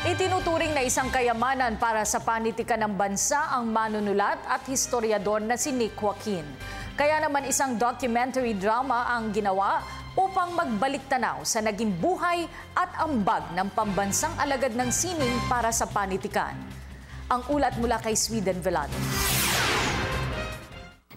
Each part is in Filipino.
Itinuturing na isang kayamanan para sa panitikan ng bansa ang manunulat at historiador na si Nick Joaquin. Kaya naman isang documentary drama ang ginawa upang magbalik-tanaw sa naging buhay at ambag ng pambansang alagad ng sining para sa panitikan. Ang ulat mula kay Sweden Velado.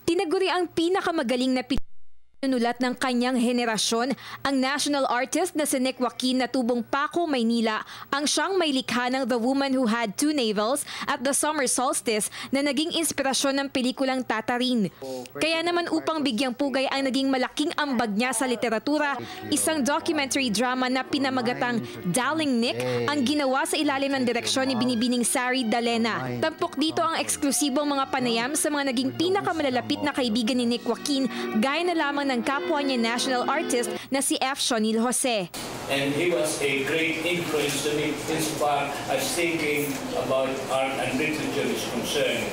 Tinaguri ang pinakamagaling na pinunulat ng kanyang henerasyon, ang national artist na si Nick Joaquin na tubong Paco, Maynila, ang siyang may likha ng The Woman Who Had Two Navels at The Summer Solstice na naging inspirasyon ng pelikulang Tatarin. Kaya naman upang bigyang pugay ang naging malaking ambag niya sa literatura, isang documentary drama na pinamagatang Darling Nick ang ginawa sa ilalim ng direksyon ni Binibining Sari Dalena. Tampok dito ang eksklusibong mga panayam sa mga naging pinakamalalapit na kaibigan ni Nick Joaquin, gaya na lamang ng kapwa niya national artist na si F. Shonil Jose. And he was a great influence to me as far as thinking about art and literature is concerned.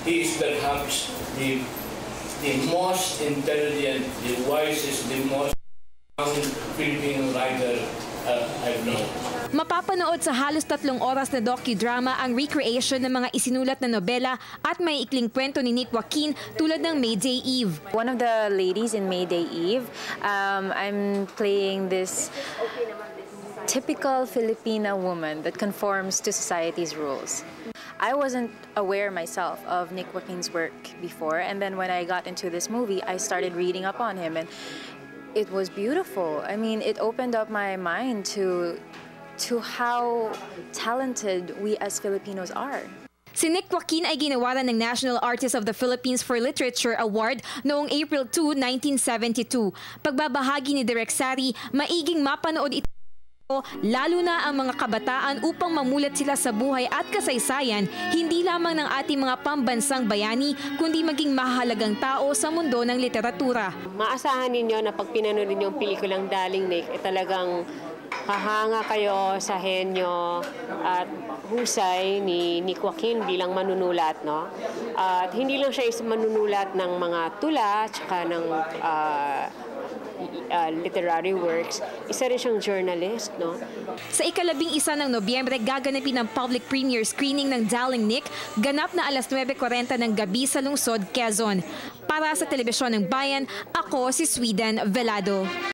He is perhaps the most intelligent, the wisest, the most Filipino writer I've known. Mapapanood sa halos 3 oras na docudrama ang recreation ng mga isinulat na nobela at may ikling kwento ni Nick Joaquin tulad ng May Day Eve. One of the ladies in May Day Eve, I'm playing this typical Filipina woman that conforms to society's rules. I wasn't aware myself of Nick Joaquin's work before, and then when I got into this movie, I started reading up on him, and it was beautiful. I mean, it opened up my mind to how talented we as Filipinos are. Si Nick Joaquin ay ginawaran ng National Artist of the Philippines for Literature Award noong April 2, 1972. Pagbabahagi ni Direk Sari, maiging mapanood ito lalo na ang mga kabataan upang mamulat sila sa buhay at kasaysayan, hindi lamang ng ating mga pambansang bayani, kundi maging mahalagang tao sa mundo ng literatura. Maasahan ninyo na pag pinanood ninyo yung pelikulang Darling Nick, talagang hahanga kayo sa henyo at husay ni Nick Joaquin bilang manunulat, no? At hindi lang siya isang manunulat ng mga tula, tsaka ng literary works, isa rin siyang journalist, no? Sa ika-11 ng Nobyembre, gaganapin ang public premiere screening ng Darling Nick, ganap na alas 9:40 ng gabi sa lungsod, Quezon. Para sa Telebisyon ng Bayan, ako si Sweden Velado.